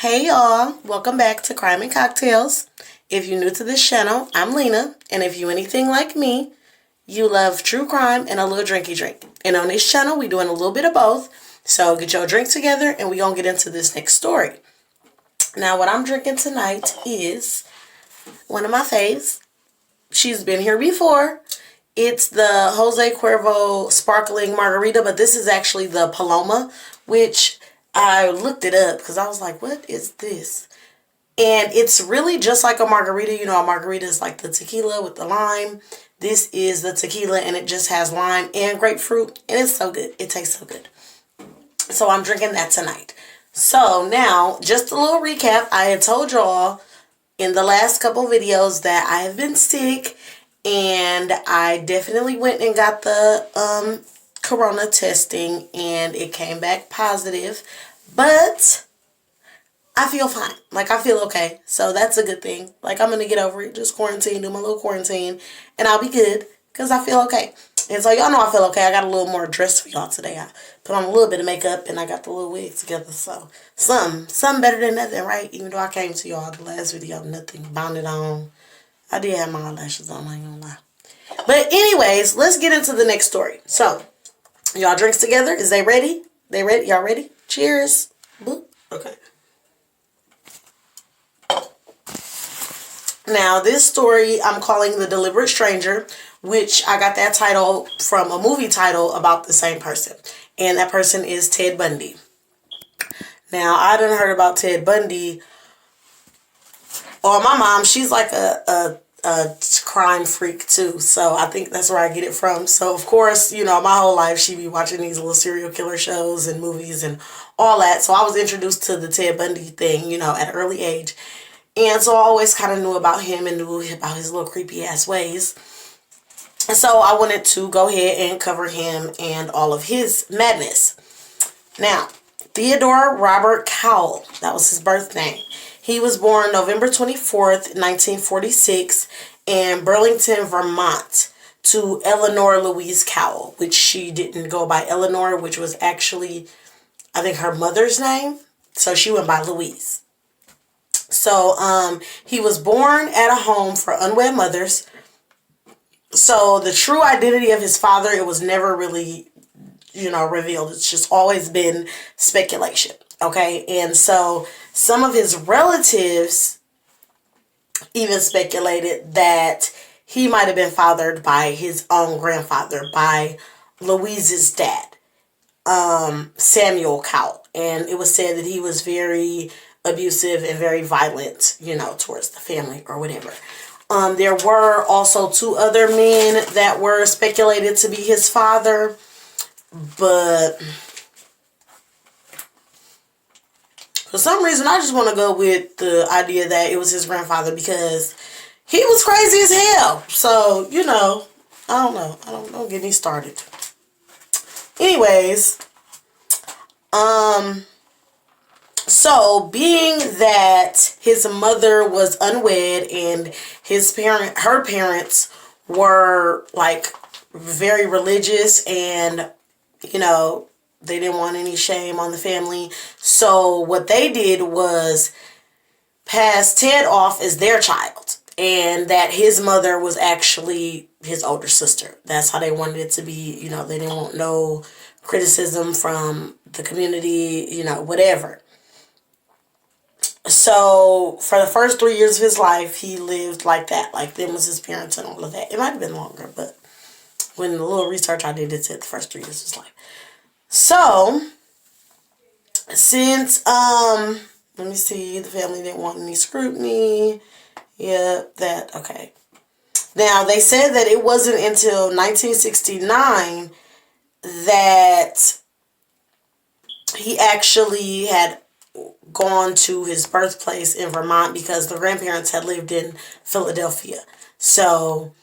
Hey y'all, welcome back to Crime and Cocktails. If you're new to this channel, I'm Lena, and if you anything like me, you love true crime and a little drinky drink. And on this channel, we're doing a little bit of both. So get your drink together and we're going to get into this next story. Now, what I'm drinking tonight is one of my faves. She's been here before. It's the Jose Cuervo Sparkling Margarita, but this is actually the Paloma, which I looked it up because I was like, what is this? And it's really just like a margarita. You know, a margarita is like the tequila with the lime. This is the tequila and it just has lime and grapefruit. And it's so good. It tastes so good. So I'm drinking that tonight. So now, just a little recap. I had told y'all in the last couple videos that I have been sick. And I definitely went and got the corona testing. And it came back positive. But I feel fine. Like, I feel okay. So that's a good thing. Like, I'm going to get over it. Just quarantine, do my little quarantine. And I'll be good. Because I feel okay. And so y'all know I feel okay. I got a little more dress for y'all today. I put on a little bit of makeup. And I got the little wig together. So, something better than nothing, right? Even though I came to y'all the last video, nothing. Bounded on. I did have my eyelashes on. I ain't gonna lie. But anyways, let's get into the next story. So, y'all drinks together. Is they ready? They ready? Y'all ready? Cheers. Boop. Okay. Now, this story I'm calling The Deliberate Stranger, which I got that title from a movie title about the same person. And that person is Ted Bundy. Now, I done heard about Ted Bundy. Or my mom, she's like a crime freak too. So I think that's where I get it from. So, of course, you know, my whole life she be watching these little serial killer shows and movies and all that. So I was introduced to the Ted Bundy thing, you know, at an early age. And so I always kind of knew about him and knew about his little creepy ass ways. And so I wanted to go ahead and cover him and all of his madness. Now, Theodore Robert Cowell, that was his birth name. He was born November 24th, 1946 in Burlington, Vermont to Eleanor Louise Cowell, which she didn't go by Eleanor, which was actually, I think, her mother's name. So she went by Louise. So he was born at a home for unwed mothers. So the true identity of his father, it was never really, you know, revealed. It's just always been speculation. Okay. And so some of his relatives even speculated that he might have been fathered by his own grandfather, by Louise's dad, Samuel Cowell. And it was said that he was very abusive and very violent, you know, towards the family or whatever. There were also two other men that were speculated to be his father, but for some reason I just want to go with the idea that it was his grandfather because he was crazy as hell. So, you know, I don't know. Don't get me started. Anyways, so being that his mother was unwed and her parents were like very religious and, you know, they didn't want any shame on the family. So what they did was pass Ted off as their child and that his mother was actually his older sister. That's how they wanted it to be. You know, they didn't want no criticism from the community, you know, whatever. So, for the first 3 years of his life, he lived like that. Like, them was his parents and all of that. It might have been longer, but when the little research I did, it said the first 3 years of his life. So, since, let me see, the family didn't want any scrutiny. Yeah, that, okay. Now, they said that it wasn't until 1969 that he actually had gone to his birthplace in Vermont because the grandparents had lived in Philadelphia. So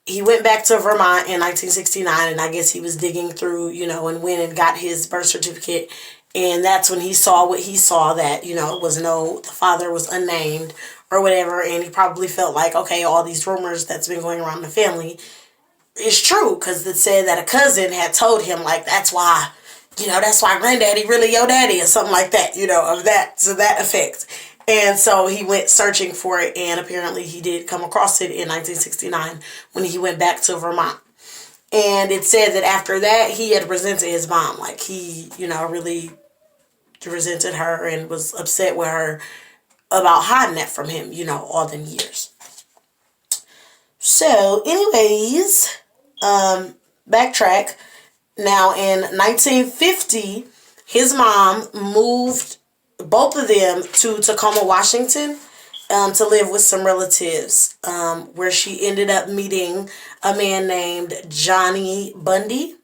he went back to Vermont in 1969 and I guess he was digging through, you know, and went and got his birth certificate. And that's when he saw what he saw, that, you know, the father was unnamed or whatever. And he probably felt like, okay, all these rumors that's been going around the family is true, because it said that a cousin had told him, like, that's why, that's why granddaddy really your daddy or something like that, of that, to that effect. And so he went searching for it, and apparently he did come across it in 1969 when he went back to Vermont. And it said that after that, he had resented his mom. Like, he, really resented her and was upset with her about hiding that from him, all them years. So, anyways, backtrack. Now, in 1950, his mom moved both of them to Tacoma, Washington, to live with some relatives, where she ended up meeting a man named Johnny Bundy.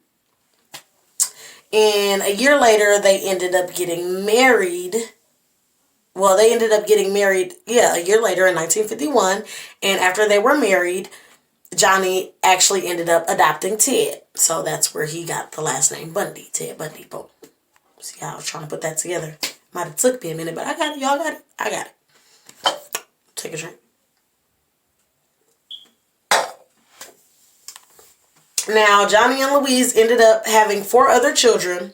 And a year later, they ended up getting married. Well, they ended up getting married, a year later in 1951. And after they were married, Johnny actually ended up adopting Ted. So that's where he got the last name Bundy. Ted Bundy. Boom. See how I was trying to put that together. Might have took me a minute, but I got it. Y'all got it? I got it. Take a drink. Now, Johnny and Louise ended up having 4 other children.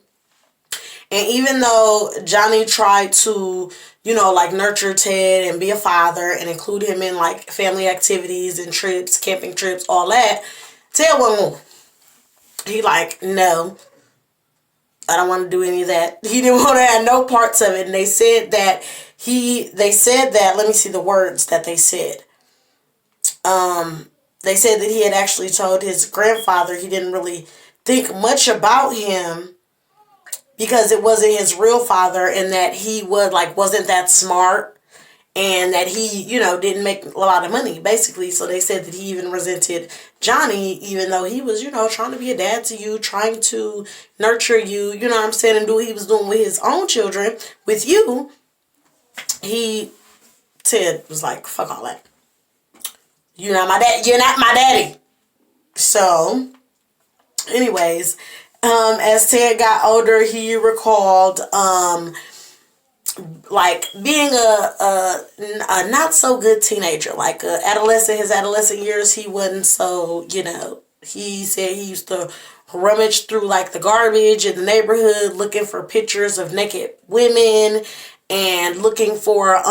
And even though Johnny tried to, nurture Ted and be a father and include him in, family activities and trips, camping trips, all that, Ted wasn't one. He no, I don't want to do any of that. He didn't want to have no parts of it. And they said that, let me see the words that they said. They said that he had actually told his grandfather he didn't really think much about him because it wasn't his real father, and that he wasn't that smart, and that he, didn't make a lot of money, basically. So they said that he even resented Johnny, even though he was, trying to be a dad to you, trying to nurture you, and do what he was doing with his own children, with you. Ted was like, fuck all that. You're not my dad. You're not my daddy. So, anyways, as Ted got older, he recalled, being a not so good teenager, his adolescent years, he wasn't so, he said he used to rummage through the garbage in the neighborhood looking for pictures of naked women and looking for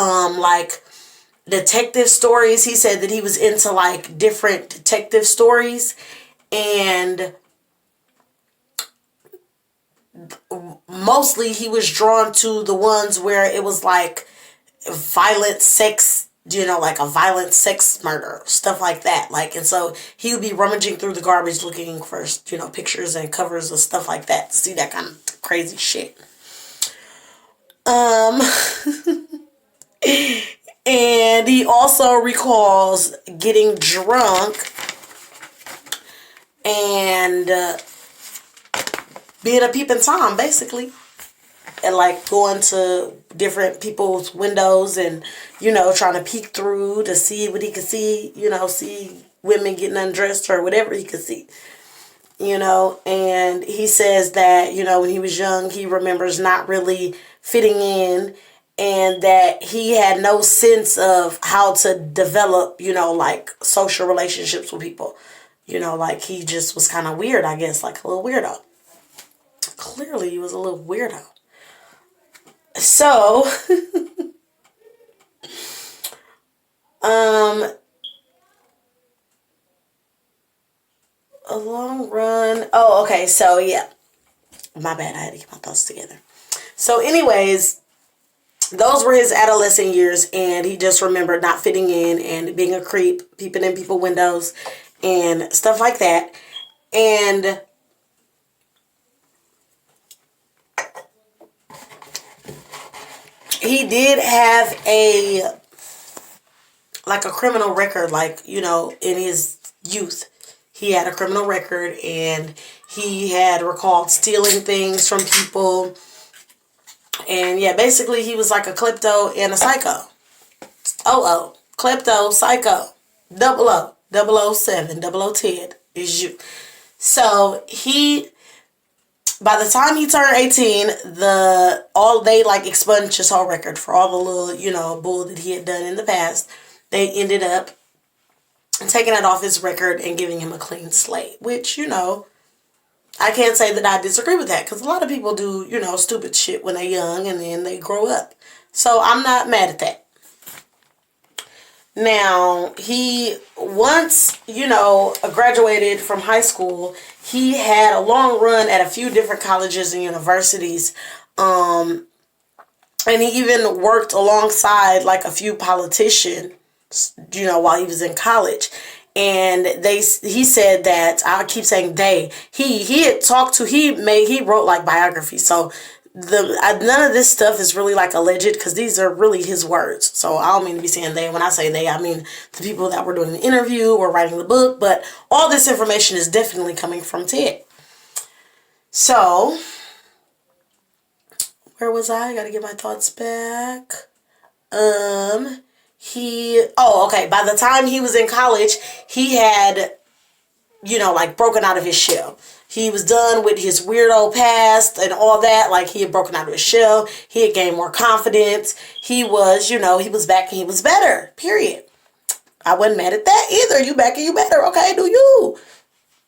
detective stories. He said that he was into different detective stories, and mostly he was drawn to the ones where it was violent sex, a violent sex murder, stuff like that. And so he would be rummaging through the garbage looking for, pictures and covers of stuff like that to see that kind of crazy shit. And he also recalls getting drunk and being a peeping Tom, basically. And going to different people's windows and, trying to peek through to see what he could see, see women getting undressed or whatever he could see. And he says that, when he was young, he remembers not really fitting in, and that he had no sense of how to develop, social relationships with people. He just was kind of weird, I guess, a little weirdo. Clearly, he was a little weirdo. So, a long run. Oh, okay. So, yeah. My bad. I had to get my thoughts together. So, anyways, those were his adolescent years, and he just remembered not fitting in and being a creep, peeping in people's windows and stuff like that. And he did have a criminal record, in his youth. He had a criminal record, and he had recalled stealing things from people. And yeah, basically he was a klepto and a psycho. Klepto, psycho. 00, 007, 0010 is you. So by the time he turned 18, they expunged his whole record for all the little, bull that he had done in the past. They ended up taking it off his record and giving him a clean slate, which, I can't say that I disagree with that, because a lot of people do, you know, stupid shit when they're young and then they grow up. So I'm not mad at that. Now, he once, you know, graduated from high school, he had a long run at a few different colleges and universities. And he even worked alongside like a few politicians, you know, while he was in college. And he said that, I keep saying they, he had talked to, he wrote like biographies. So none of this stuff is really like alleged, because these are really his words. So I don't mean to be saying they. When I say they, I mean the people that were doing the interview or writing the book. But all this information is definitely coming from Ted. So where was I? Gotta get my thoughts back. Okay. By the time he was in college, he had, you know, like broken out of his shell. He was done with his weirdo past and all that. Like, he had broken out of his shell. He had gained more confidence. He was, you know, he was back and he was better. Period. I wasn't mad at that either. You back and you better. Okay, do you.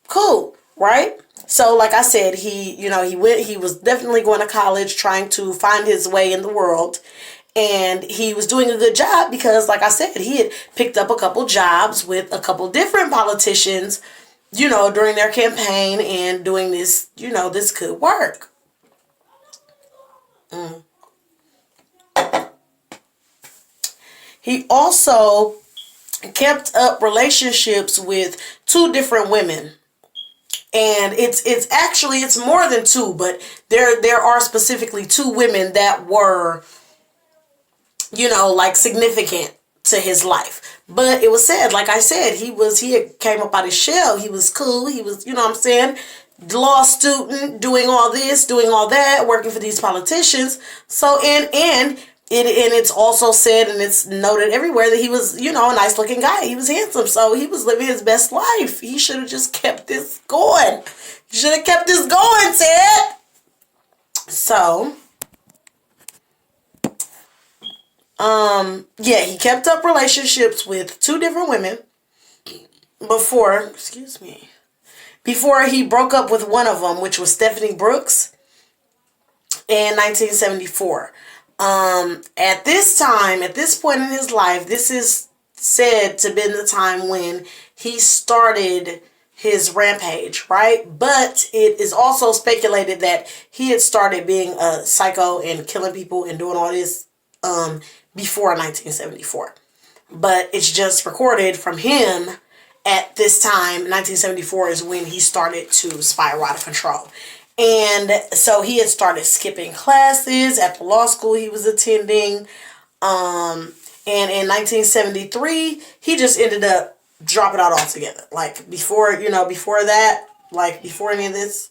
Cool. Right? So, like I said, he was definitely going to college, trying to find his way in the world. And he was doing a good job because, like I said, he had picked up a couple jobs with a couple different politicians, you know, during their campaign, and doing this, you know, this could work. He also kept up relationships with two different women. And it's more than two, but there are specifically two women that were, you know, like significant to his life. But it was said, like I said, he had came up out of his shell. He was cool. He was, you know what I'm saying, law student, doing all this, doing all that, working for these politicians. So, and it's also said, and it's noted everywhere, that he was, you know, a nice looking guy. He was handsome. So he was living his best life. He should have just kept this going. He should have kept this going, Ted. So, yeah, he kept up relationships with two different women before he broke up with one of them, which was Stephanie Brooks, in 1974. At this point in his life, this is said to have been the time when he started his rampage, right? But it is also speculated that he had started being a psycho and killing people and doing all this, before 1974. But it's just recorded from him at this time. 1974 is when he started to spiral out of control. And so he had started skipping classes at the law school he was attending. And in 1973, he just ended up dropping out altogether. Like, before that, like before any of this,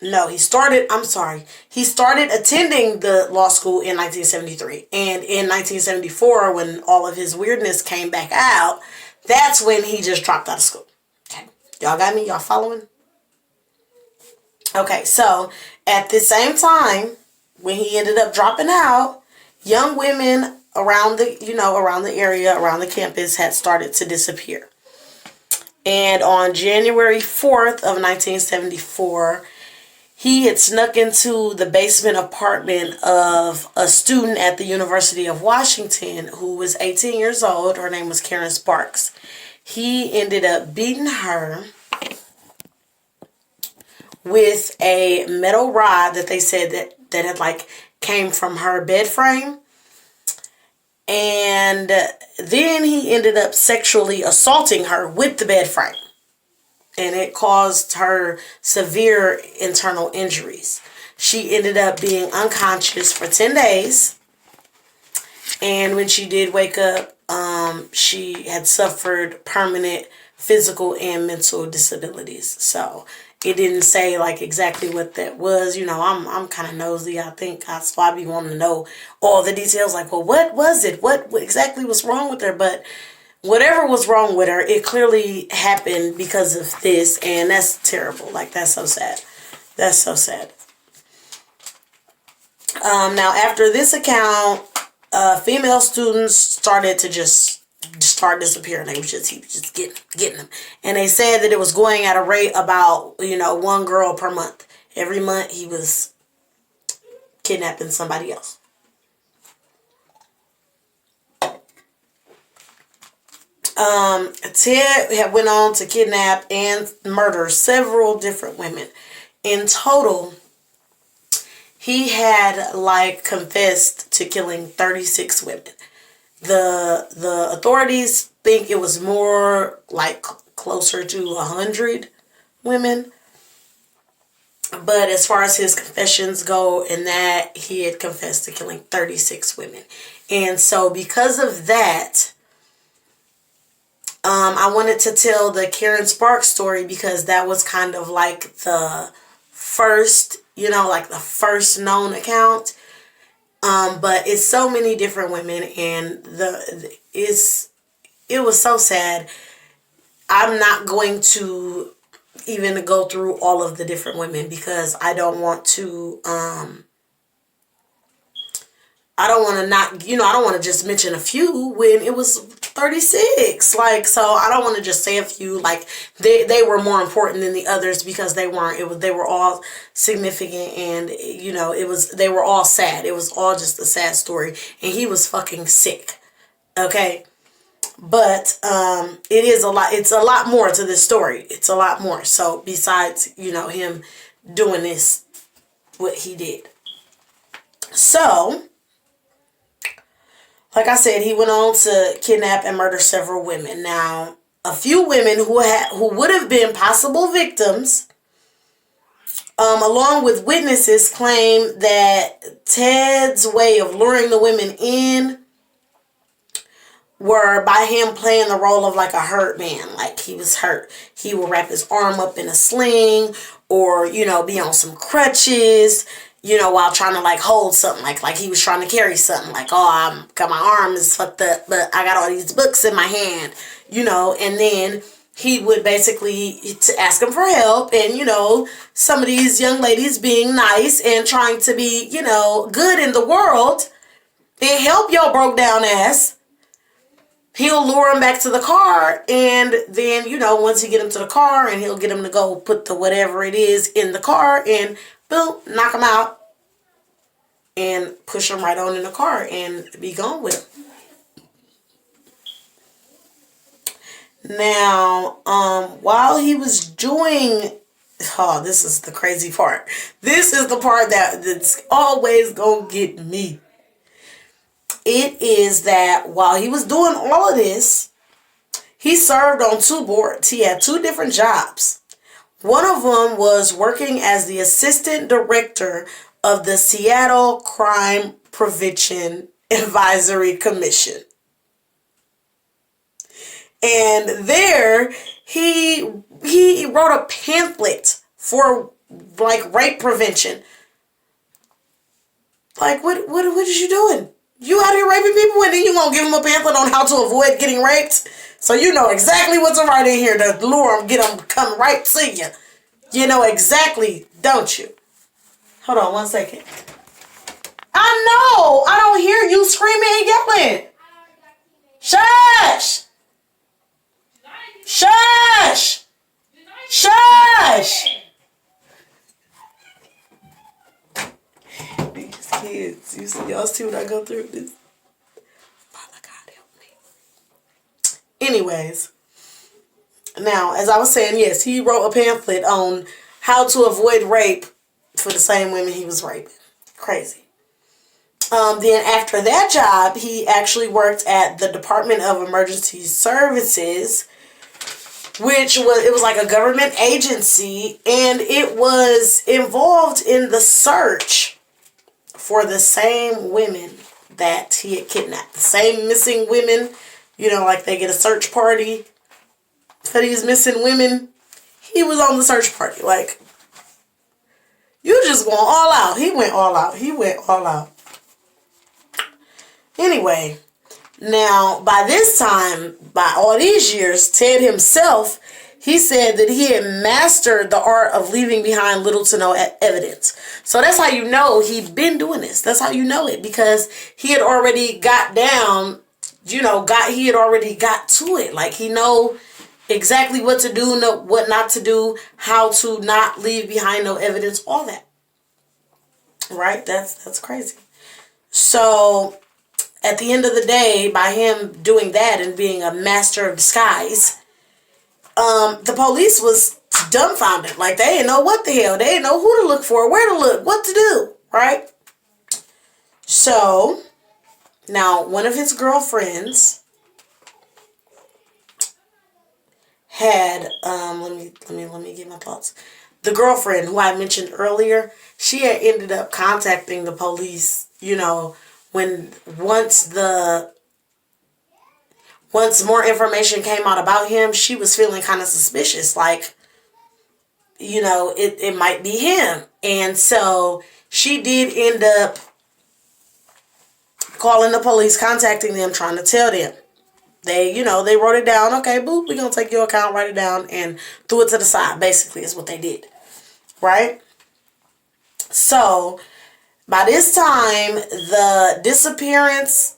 he started attending the law school in 1973. And in 1974, when all of his weirdness came back out, that's when he just dropped out of school. Okay. Y'all got me? Y'all following? Okay, so at the same time, when he ended up dropping out, young women around the area, around the campus, had started to disappear. And on January 4th of 1974, he had snuck into the basement apartment of a student at the University of Washington who was 18 years old. Her name was Karen Sparks. He ended up beating her with a metal rod that they said that had like came from her bed frame. And then he ended up sexually assaulting her with the bed frame. And it caused her severe internal injuries. She ended up being unconscious for 10 days. And when she did wake up, she had suffered permanent physical and mental disabilities. So it didn't say like exactly what that was. You know, I'm kind of nosy, I think. So I be wanting to know all the details. Like, well, what was it? What exactly was wrong with her? But whatever was wrong with her, it clearly happened because of this, and that's terrible. Like, that's so sad. That's so sad. Now, after this account, female students started to just start disappearing. He was just getting them. And they said that it was going at a rate about, one girl per month. Every month he was kidnapping somebody else. Ted had went on to kidnap and murder several different women. In total, he had confessed to killing 36 women. The authorities think it was more closer to 100 women. But as far as his confessions go, in that he had confessed to killing 36 women. And so because of that, I wanted to tell the Karen Sparks story because that was kind of the first, the first known account. But it's so many different women, and it was so sad. I'm not going to even go through all of the different women because I don't want to I don't want to just mention a few when it was 36. So I don't want to just say a few they were more important than the others because they weren't. They were all significant, and they were all sad. It was all just a sad story, and he was fucking sick. Okay? But it is a lot. It's a lot more to this story. It's a lot more. So besides, him doing this, what he did. So, like I said, he went on to kidnap and murder several women. Now, a few women who would have been possible victims, along with witnesses, claim that Ted's way of luring the women in were by him playing the role of a hurt man. He was hurt. He would wrap his arm up in a sling or, be on some crutches, while trying to hold something, like he was trying to carry something, oh, my arm is fucked up, but I got all these books in my hand, and then he would basically ask him for help, and some of these young ladies being nice and trying to be, good in the world and help your broke down ass. He'll lure him back to the car, and then, once he get him to the car, and he'll get him to go put the whatever it is in the car, and boom, knock him out, and push him right on in the car, and be gone with him. Now, while he was doing, this is the crazy part. This is the part that's always gonna get me. It is that while he was doing all of this, he served on 2 boards. He had 2 different jobs. One of them was working as the assistant director of the Seattle Crime Prevention Advisory Commission. And there, he wrote a pamphlet for rape prevention. What is you doing? You out here raping people, and then you gonna give them a pamphlet on how to avoid getting raped? So you know exactly what to write in here to lure them, get them come right to you. You know exactly, don't you? Hold on 1 second. I know! I don't hear you screaming and yelling. Shush! Shush! Shush! These kids, y'all see what I go through? This. Father God help me. Anyways, now, as I was saying, yes, he wrote a pamphlet on how to avoid rape for the same women he was raping. Crazy. Then after that job, he actually worked at the Department of Emergency Services, which was like a government agency, and it was involved in the search for the same women that he had kidnapped. The same missing women, they get a search party for these missing women. He was on the search party. You just going all out. He went all out. He went all out. Anyway, now, by this time, by all these years, Ted himself, he said that he had mastered the art of leaving behind little to no evidence. So that's how you know he'd been doing this. That's how you know it, because he had already got down, he had already got to it. Like, he know exactly what to do, know what not to do, how to not leave behind no evidence, all that. Right? That's crazy. So, at the end of the day, by him doing that and being a master of disguise, the police was dumbfounded. Like, they didn't know what the hell. They didn't know who to look for, where to look, what to do. Right? So, now, one of his girlfriends had, let me get my thoughts. The girlfriend who I mentioned earlier, she had ended up contacting the police, when once more information came out about him, she was feeling kind of suspicious, like, it might be him. And so she did end up calling the police, contacting them, trying to tell them. They wrote it down. Okay, boop, we're going to take your account, write it down, and threw it to the side, basically, is what they did. Right? So, by this time, the disappearances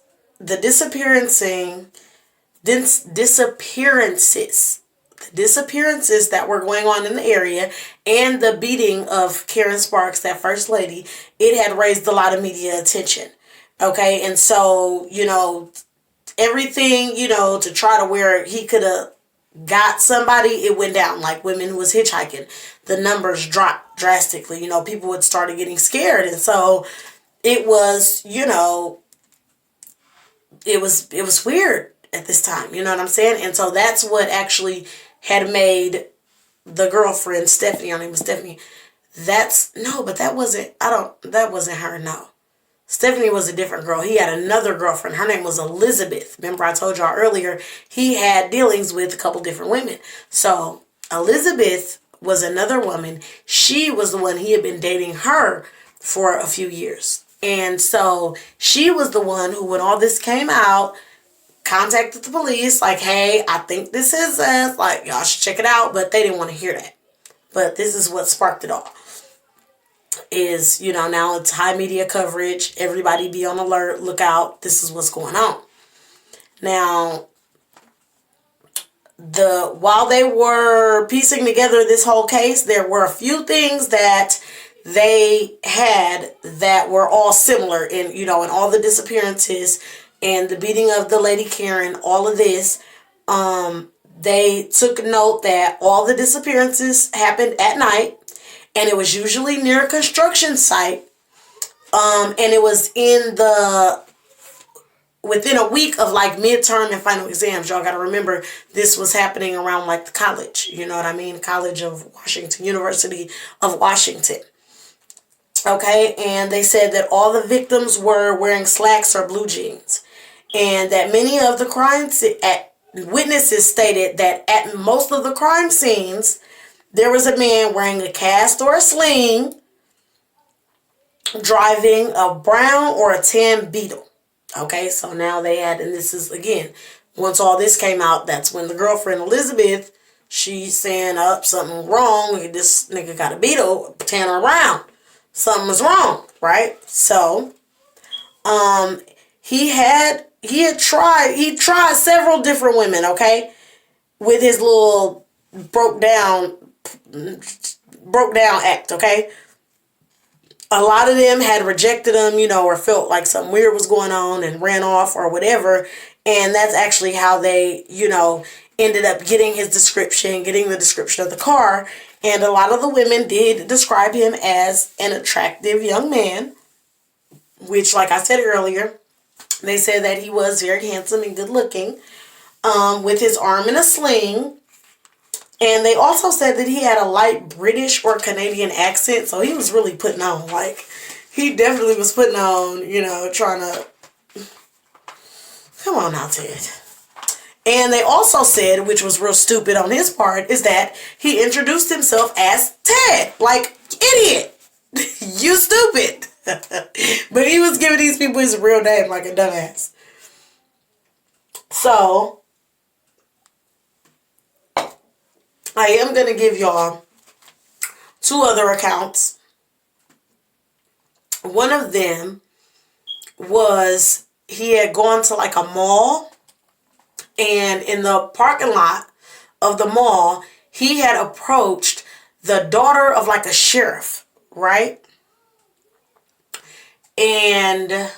that were going on in the area and the beating of Karen Sparks, that first lady, it had raised a lot of media attention. Okay, and so, everything, to try to where he could have got somebody, it went down. Like women who was hitchhiking, the numbers dropped drastically. People would start getting scared. And so it was, it was weird at this time. You know what I'm saying? And so that's what actually had made the girlfriend, Stephanie, her name was Stephanie. That wasn't her, no. Stephanie was a different girl. He had another girlfriend. Her name was Elizabeth. Remember I told y'all earlier, he had dealings with a couple different women. So Elizabeth was another woman. She was the one, he had been dating her for a few years. And so she was the one who, when all this came out, contacted the police like, hey, I think this is us. Like, y'all should check it out. But they didn't want to hear that. But this is what sparked it all. Is, now it's high media coverage. Everybody be on alert. Look out. This is what's going on. Now, while they were piecing together this whole case, there were a few things that they had that were all similar in, in all the disappearances and the beating of the lady Karen, all of this. They took note that all the disappearances happened at night. And it was usually near a construction site. And it was within a week of like midterm and final exams. Y'all got to remember this was happening around like the college. You know what I mean? College of Washington, University of Washington. Okay. And they said that all the victims were wearing slacks or blue jeans. And that many of the witnesses stated that at most of the crime scenes, there was a man wearing a cast or a sling, driving a brown or a tan Beetle. Okay, so now they had, and this is, again, once all this came out, that's when the girlfriend, Elizabeth, she's saying, something wrong. This nigga got a Beetle, tan around. Something was wrong, right? So, he tried several different women, okay, with his little broke down act, okay? A lot of them had rejected him, or felt like something weird was going on and ran off or whatever. And that's actually how they, ended up getting the description of the car. And a lot of the women did describe him as an attractive young man, which, like I said earlier, they said that he was very handsome and good looking, with his arm in a sling. And they also said that he had a light British or Canadian accent. So he was really putting on. Like, he definitely was putting on, trying to... Come on now, Ted. And they also said, which was real stupid on his part, is that he introduced himself as Ted. Like, idiot. You stupid. But he was giving these people his real name like a dumbass. So... I am going to give y'all two other accounts. One of them was he had gone to like a mall And in the parking lot of the mall, he had approached the daughter of like a sheriff, right? And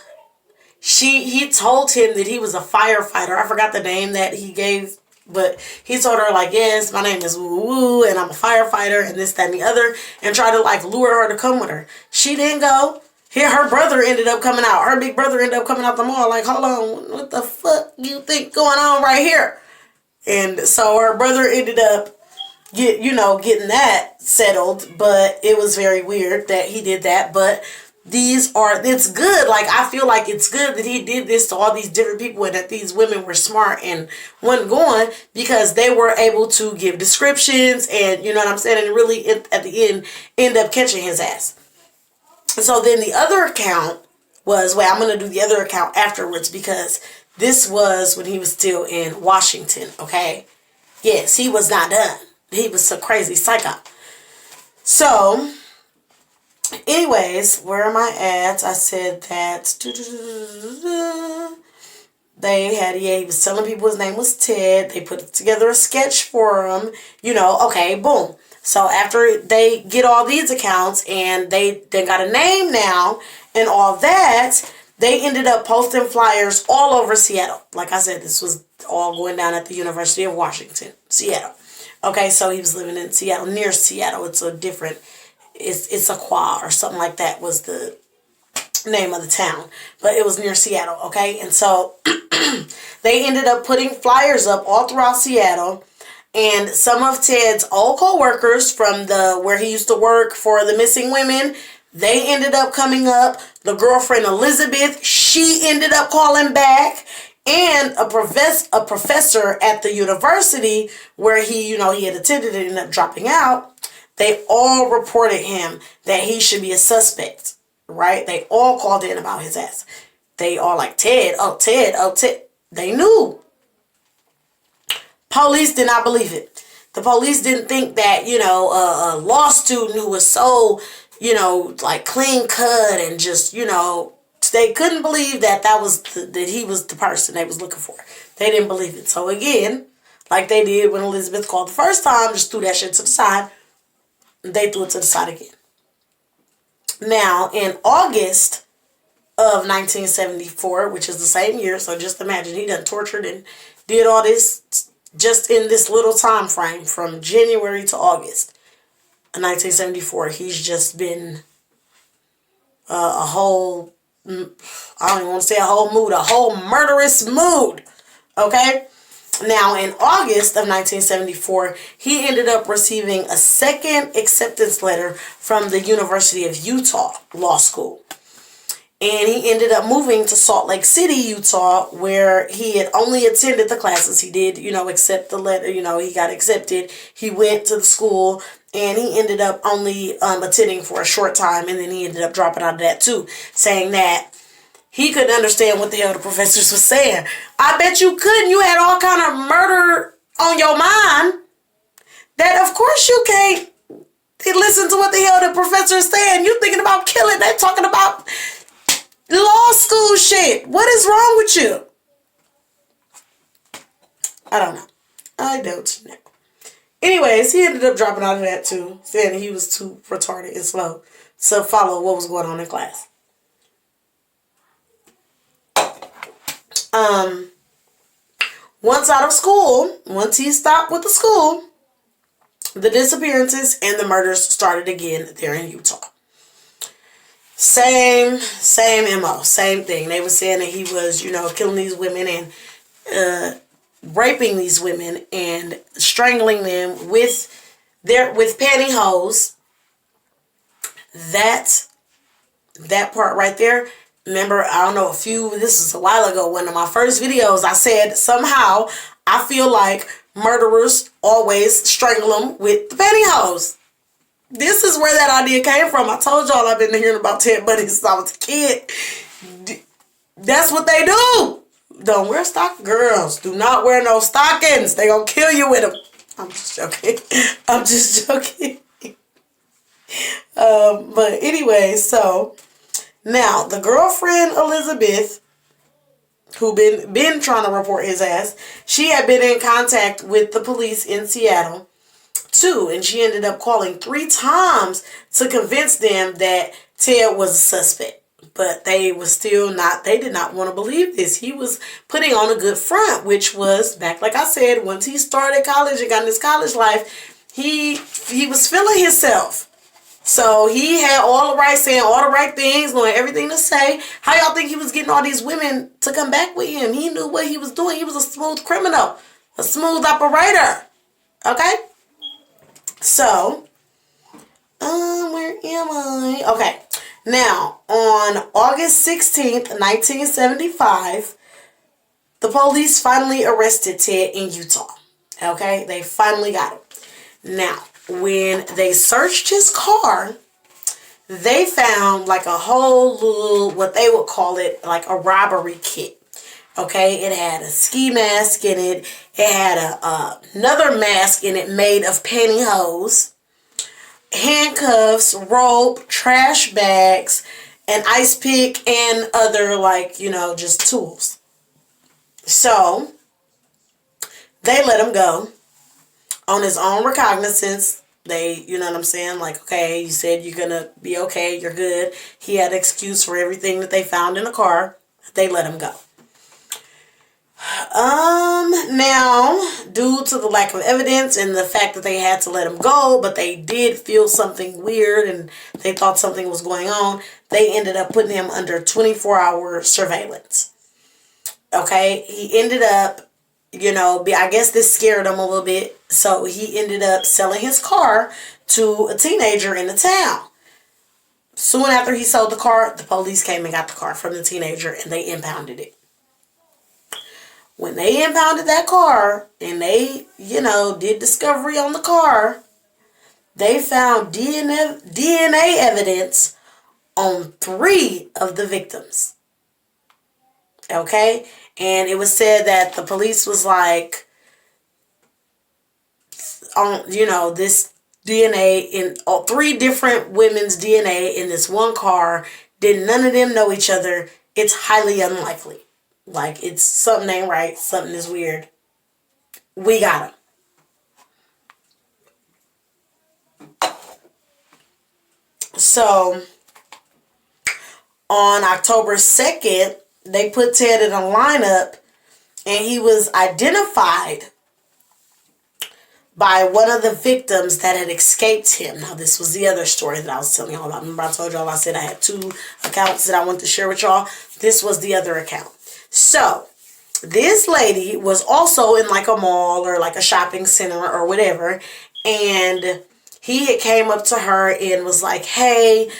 he told him that he was a firefighter. I forgot the name that he gave, but he told her like, yes, my name is Woo Woo and I'm a firefighter and this, that, and the other, and tried to like lure her to come with her. She didn't go. Here, her brother ended up coming out. Her big brother ended up coming out the mall like, hold on, what the fuck you think going on right here? And so her brother ended up getting that settled, but it was very weird that he did that. But it's good. Like, I feel like it's good that he did this to all these different people and that these women were smart and wasn't going, because they were able to give descriptions and, you know what I'm saying, and really at the end up catching his ass. So then the other account was, I'm going to do the other account afterwards, because this was when he was still in Washington, okay? Yes, he was not done. He was a crazy psycho. So, anyways, where am I at? I said that he was telling people his name was Ted. They put together a sketch for him. Okay, boom. So after they get all these accounts and they got a name now and all that, they ended up posting flyers all over Seattle. Like I said, this was all going down at the University of Washington, Seattle. Okay, so he was living in Seattle, near Seattle. It's Issaquah or something like that was the name of the town. But it was near Seattle, okay? And so they ended up putting flyers up all throughout Seattle. And some of Ted's old co-workers from where he used to work for the missing women, they ended up coming up. The girlfriend Elizabeth, she ended up calling back. And a professor at the university where he had attended and ended up dropping out, they all reported him that he should be a suspect, right? They all called in about his ass. They all like, Ted, oh, Ted, oh, Ted. They knew. Police did not believe it. The police didn't think that, a law student who was so, like clean cut and just, they couldn't believe that that he was the person they was looking for. They didn't believe it. So again, like they did when Elizabeth called the first time, just threw that shit to the side. They threw it to the side again. Now, in August of 1974, which is the same year, so just imagine he done tortured and did all this just in this little time frame from January to August of 1974. He's just been a whole, I don't even want to say a whole mood, a whole murderous mood, okay? Now, in August of 1974, he ended up receiving a second acceptance letter from the University of Utah Law School. And he ended up moving to Salt Lake City, Utah, where he had only attended the classes. He did, accept the letter, he got accepted. He went to the school and he ended up only attending for a short time. And then he ended up dropping out of that too, saying that he couldn't understand what the hell the professors were saying. I bet you couldn't. You had all kind of murder on your mind that of course you can't listen to what the hell the professor is saying. You thinking about killing. They're talking about law school shit. What is wrong with you? I don't know. I don't know. Anyways, he ended up dropping out of that too, saying he was too retarded and slow to follow what was going on in class. Once out of school, once he stopped with the school, the disappearances and the murders started again there in Utah. Same MO, same thing. They were saying that he was, killing these women and raping these women and strangling them with pantyhose. That part right there. Remember, I don't know, this is a while ago, one of my first videos, I said somehow I feel like murderers always strangle them with the pantyhose. This is where that idea came from. I told y'all I've been hearing about Ted Bundy since I was a kid. That's what they do. Don't wear girls. Do not wear no stockings. They gonna kill you with them. I'm just joking. But anyway, so now the girlfriend Elizabeth, who been trying to report his ass, she had been in contact with the police in Seattle too, and she ended up calling 3 times to convince them that Ted was a suspect. But they did not want to believe this. He was putting on a good front, which was, back like I said, once he started college and got in his college life, he was feeling himself. So he had all the right, saying all the right things, knowing everything to say. How y'all think he was getting all these women to come back with him? He knew what he was doing. He was a smooth criminal, a smooth operator. Okay? So, where am I? Okay. Now, on August 16th, 1975, the police finally arrested Ted in Utah. Okay? They finally got him. Now, when they searched his car, they found like a whole little, what they would call it, like a robbery kit. Okay, it had a ski mask in it. It had another mask in it made of pantyhose, handcuffs, rope, trash bags, an ice pick, and other, like, just tools. So they let him go on his own recognizance. They, you know what I'm saying? Like, okay, you said you're going to be okay. You're good. He had an excuse for everything that they found in the car. They let him go. Now, due to the lack of evidence and the fact that they had to let him go, but they did feel something weird and they thought something was going on, they ended up putting him under 24-hour surveillance. Okay? He ended up, I guess this scared him a little bit, so he ended up selling his car to a teenager in the town. Soon after he sold the car, the police came and got the car from the teenager and they impounded it. When they impounded that car and they, did discovery on the car, they found DNA evidence on 3 of the victims. Okay? And it was said that the police was like, this DNA in 3 different women's DNA in this one car. Did none of them know each other? It's highly unlikely. Like, it's something ain't right. Something is weird. We got him. So, on October 2nd, they put Ted in a lineup and he was identified by one of the victims that had escaped him. Now, this was the other story that I was telling y'all about. Remember I told y'all I said I had 2 accounts that I wanted to share with y'all? This was the other account. So, this lady was also in like a mall or like a shopping center or whatever, and he had came up to her and was like, hey,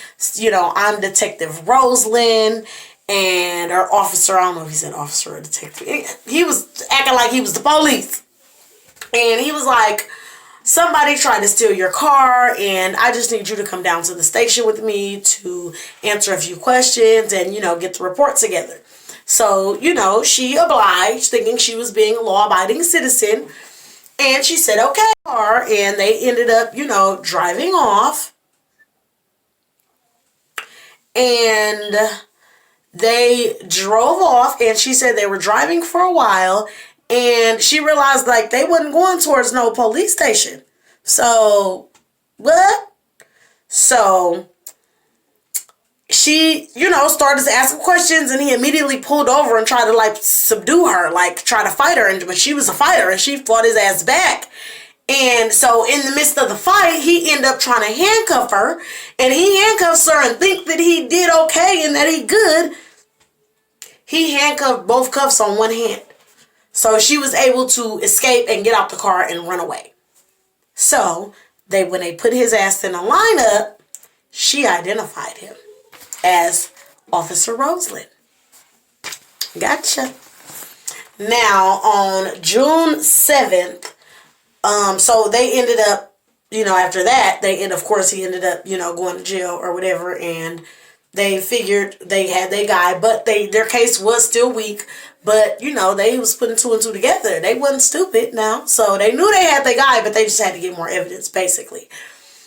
I'm Detective Rosalind, and or officer, I don't know if he said officer or detective. He was acting like he was the police. And he was like, somebody tried to steal your car and I just need you to come down to the station with me to answer a few questions and, get the report together. So, she obliged, thinking she was being a law-abiding citizen. And she said, okay. And they ended up, driving off. And they drove off and she said they were driving for a while. And she realized, like, they wasn't going towards no police station. So, what? So, she, started to ask him questions, and he immediately pulled over and tried to, like, subdue her, like, try to fight her. But she was a fighter, and she fought his ass back. And so, in the midst of the fight, he ended up trying to handcuff her. And he handcuffs her and think that he did okay and that he good. He handcuffed both cuffs on one hand. So she was able to escape and get out the car and run away. So when they put his ass in a lineup, she identified him as Officer Rosalind. Gotcha. Now on June 7th, so they ended up, after that, of course he ended up, going to jail or whatever, and they figured they had their guy, but their case was still weak. But, they was putting 2 and 2 together. They wasn't stupid now. So they knew they had their guy, but they just had to get more evidence, basically.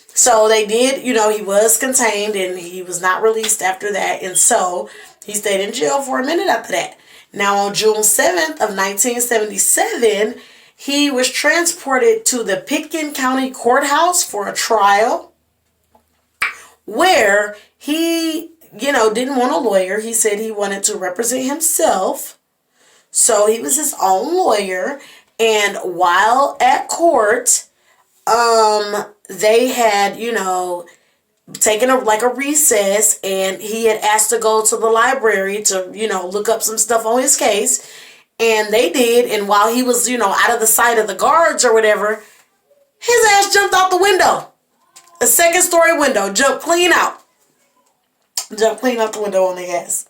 So they did, he was contained and he was not released after that. And so he stayed in jail for a minute after that. Now, on June 7th of 1977, he was transported to the Pitkin County Courthouse for a trial where he, didn't want a lawyer. He said he wanted to represent himself. So he was his own lawyer. And while at court, they had, taken a recess, and he had asked to go to the library to, look up some stuff on his case. And they did. And while he was, out of the sight of the guards or whatever, his ass jumped out the window. A second-story window. Jumped clean out. Jumped clean out the window on the ass.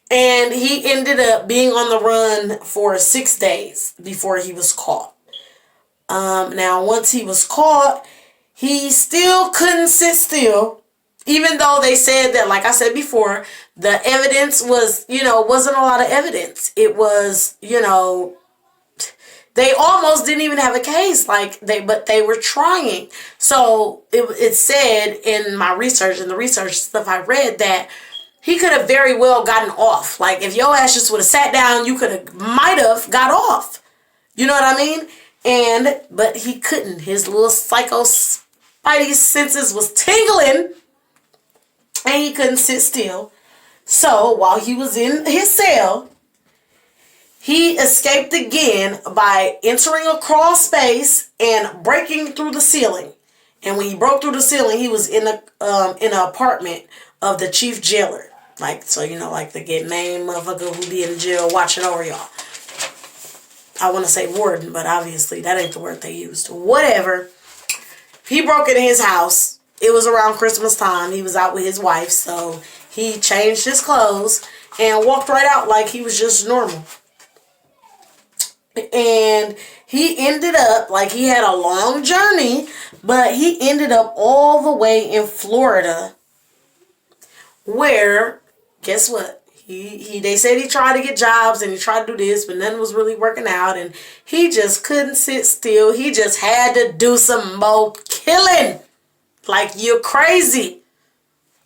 And he ended up being on the run for 6 days before he was caught. Now, once he was caught, he still couldn't sit still, even though they said that, like I said before, the evidence was, wasn't a lot of evidence. It was, they almost didn't even have a case, but they were trying. So it said in my research, and the research stuff I read, that he could have very well gotten off. Like, if your ass just would have sat down, might have got off. You know what I mean? But he couldn't. His little psycho spidey senses was tingling, and he couldn't sit still. So while he was in his cell, he escaped again by entering a crawl space and breaking through the ceiling. And when he broke through the ceiling, he was in an apartment of the chief jailer. Like the main motherfucker who be in jail watching over y'all. I want to say warden, but obviously that ain't the word they used. Whatever. He broke into his house. It was around Christmas time. He was out with his wife, so he changed his clothes and walked right out like he was just normal. And he ended up, he had a long journey, but he ended up all the way in Florida, where, guess what? They said he tried to get jobs and he tried to do this, but nothing was really working out, and he just couldn't sit still. He just had to do some more killing. Like, you're crazy.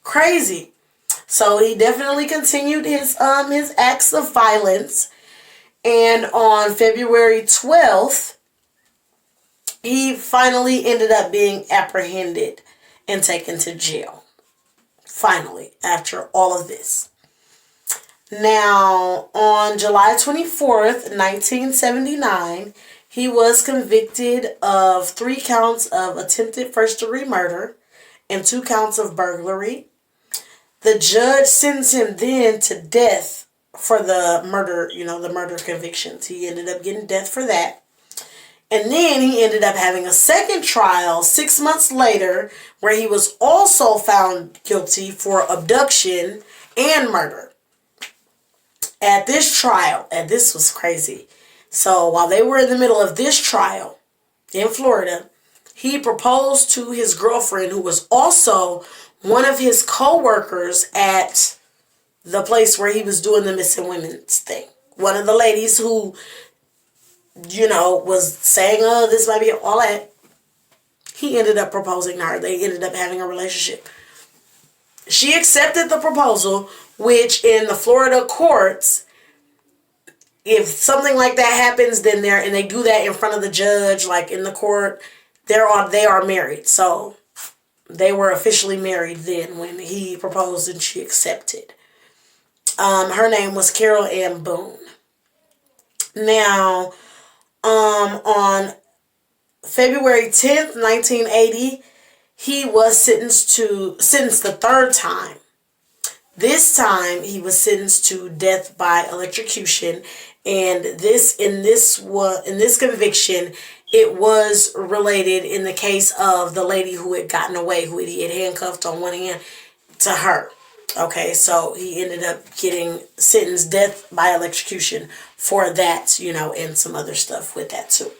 Crazy. So he definitely continued his acts of violence. And on February 12th, he finally ended up being apprehended and taken to jail. Finally, after all of this. Now, on July 24th, 1979, he was convicted of 3 counts of attempted first-degree murder and 2 counts of burglary. The judge sentenced him then to death for the murder, the murder convictions. He ended up getting death for that. And then he ended up having a second trial 6 months later, where he was also found guilty for abduction and murder. At this trial, and this was crazy. So while they were in the middle of this trial in Florida, he proposed to his girlfriend, who was also one of his co-workers at the place where he was doing the missing women's thing. One of the ladies who, was saying, oh, this might be all that. He ended up proposing to her. They ended up having a relationship. She accepted the proposal, which in the Florida courts, if something like that happens, then they do that in front of the judge, like in the court, they are married. So they were officially married then when he proposed and she accepted. Her name was Carol Ann Boone. Now, on February 10th, 1980, he was sentenced the third time. This time he was sentenced to death by electrocution, and in this conviction, it was related in the case of the lady who had gotten away, who he had handcuffed on one hand, to her. Okay, so he ended up getting sentenced death by electrocution for that, and some other stuff with that too.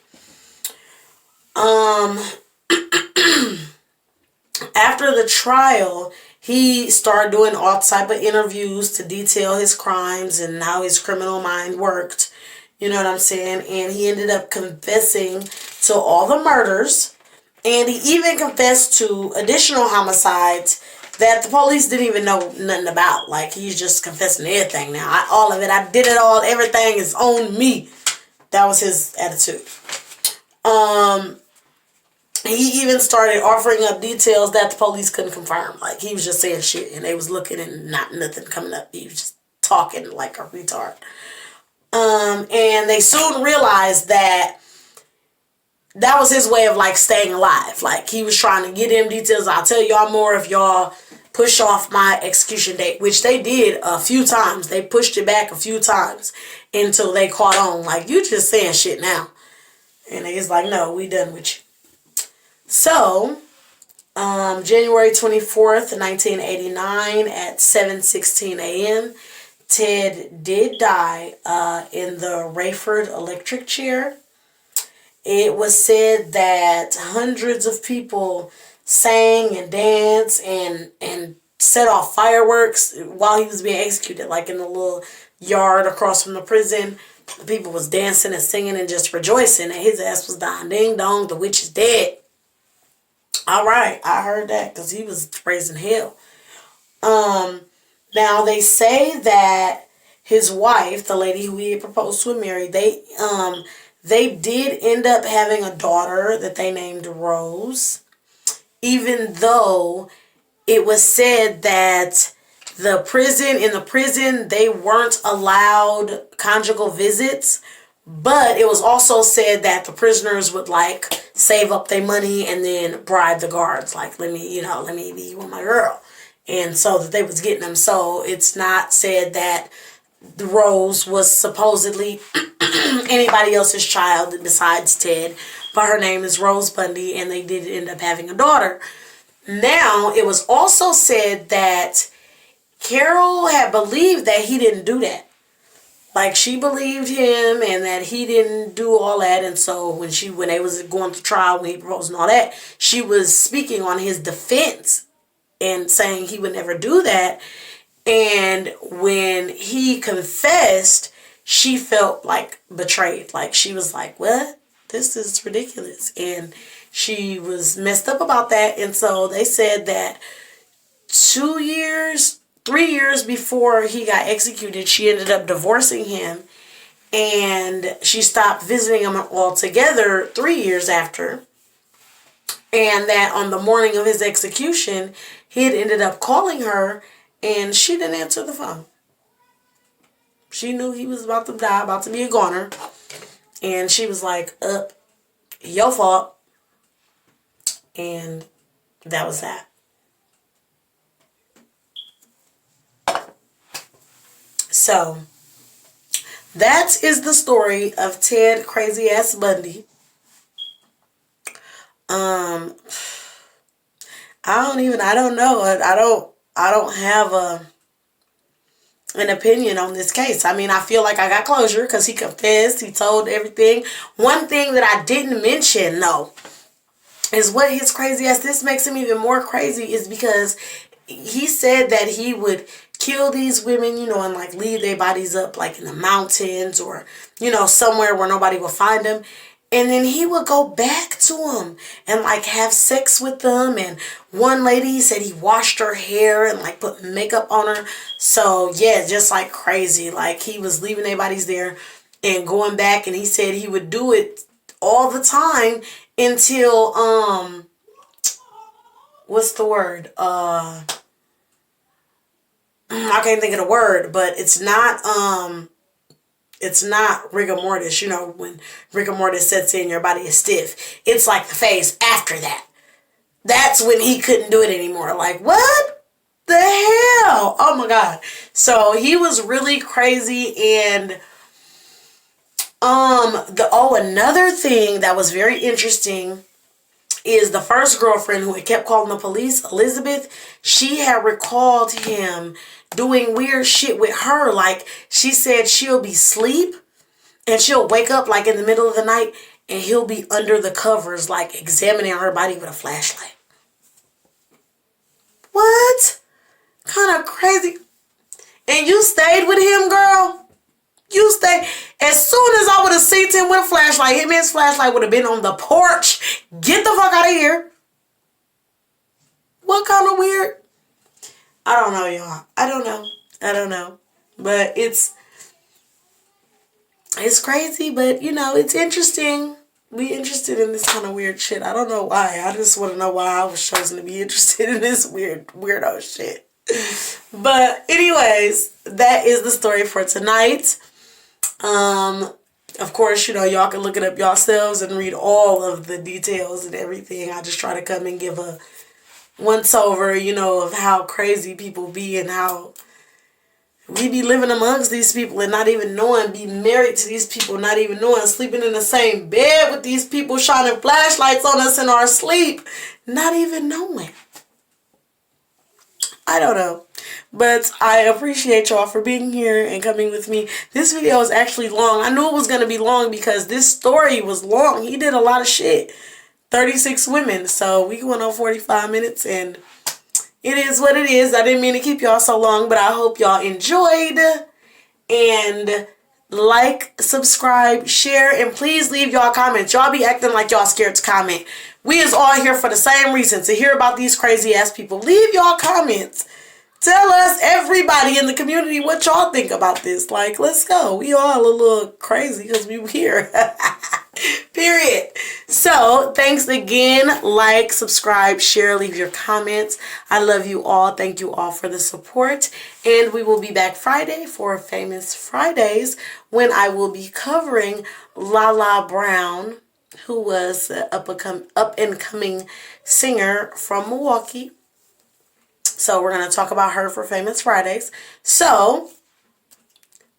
After the trial, he started doing all type of interviews to detail his crimes and how his criminal mind worked. You know what I'm saying? And he ended up confessing to all the murders. And he even confessed to additional homicides that the police didn't even know nothing about. Like, he's just confessing to everything now. All of it. I did it all. Everything is on me. That was his attitude. He even started offering up details that the police couldn't confirm. Like, he was just saying shit, and they was looking and nothing coming up. He was just talking like a retard. And they soon realized that was his way of, like, staying alive. Like, he was trying to get them details. I'll tell y'all more if y'all push off my execution date, which they did a few times. They pushed it back a few times until they caught on. Like, you just saying shit now. And they was like, no, we done with you. So, January 24th, 1989 at 7:16 a.m., Ted did die in the Rayford electric chair. It was said that hundreds of people sang and danced and set off fireworks while he was being executed, like in the little yard across from the prison. The people was dancing and singing and just rejoicing that his ass was dying. Ding dong, the witch is dead. All right, I heard that because he was raising hell. Now they say that his wife, the lady who he had proposed to and married, they did end up having a daughter that they named Rose, even though it was said that in the prison, they weren't allowed conjugal visits, but it was also said that the prisoners would, like, save up their money and then bribe the guards, like, let me be with my girl. And so that they was getting them. So it's not said that Rose was supposedly anybody else's child besides Ted, but her name is Rose Bundy, and they did end up having a daughter. Now, it was also said that Carol had believed that he didn't do that. Like, she believed him and that he didn't do all that. And so when they was going to trial, when he proposed and all that, she was speaking on his defense and saying he would never do that. And when he confessed, she felt, like, betrayed. Like, she was like, what? This is ridiculous. And she was messed up about that. And so they said that 3 years before he got executed, she ended up divorcing him. And she stopped visiting him altogether 3 years after. And that on the morning of his execution, he had ended up calling her, and she didn't answer the phone. She knew he was about to die, about to be a goner. And she was like, your fault. And that was that. So, that is the story of Ted Crazy Ass Bundy. I don't know. I don't have an opinion on this case. I mean, I feel like I got closure because he confessed. He told everything. One thing that I didn't mention, though, is what his crazy ass, this makes him even more crazy, is because he said that he would kill these women, and, like, leave their bodies up, like, in the mountains or, somewhere where nobody will find them. And then he would go back to them and, like, have sex with them. And one lady said he washed her hair and, like, put makeup on her. So, yeah, just like crazy. Like, he was leaving their bodies there and going back. And he said he would do it all the time until, what's the word? I can't think of the word, but it's not rigor mortis. When rigor mortis sets in, your body is stiff. It's like the phase after that. That's when he couldn't do it anymore. Like, what the hell? Oh my God. So he was really crazy. And another thing that was very interesting is the first girlfriend who had kept calling the police, Elizabeth, she had recalled him doing weird shit with her. Like, she said she'll be asleep and she'll wake up, like, in the middle of the night, and he'll be under the covers, like, examining her body with a flashlight. What? Kind of crazy. And you stayed with him, girl? You stayed. As soon as I would have seen him with a flashlight, him and his flashlight would have been on the porch. Get the fuck out of here. What kind of weird? I don't know, y'all. I don't know. But it's crazy, but you know, it's interesting. We interested in this kind of weird shit. I don't know why. I just want to know why I was chosen to be interested in this weirdo shit. But anyways, that is the story for tonight. Of course, you know, y'all can look it up yourselves and read all of the details and everything. I just try to come and give a once over, you know, of how crazy people be and how we be living amongst these people and not even knowing, be married to these people, not even knowing, sleeping in the same bed with these people, shining flashlights on us in our sleep, not even knowing. I don't know. But I appreciate y'all for being here and coming with me. This video is actually long. I knew it was going to be long because this story was long. He did a lot of shit. 36 women. So we went on 45 minutes and it is what it is. I didn't mean to keep y'all so long, but I hope y'all enjoyed. And like, subscribe, share, and please leave y'all comments. Y'all be acting like y'all scared to comment. We is all here for the same reason, to hear about these crazy ass people. Leave y'all comments. Tell us, everybody in the community, what y'all think about this. Like, let's go. We all a little crazy because we here. Period. So, thanks again. Like, subscribe, share, leave your comments. I love you all. Thank you all for the support. And we will be back Friday for Famous Fridays when I will be covering Lala Brown, who was an up-and-coming singer from Milwaukee. So we're going to talk about her for Famous Fridays. So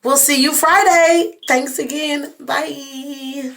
we'll see you Friday. Thanks again. Bye.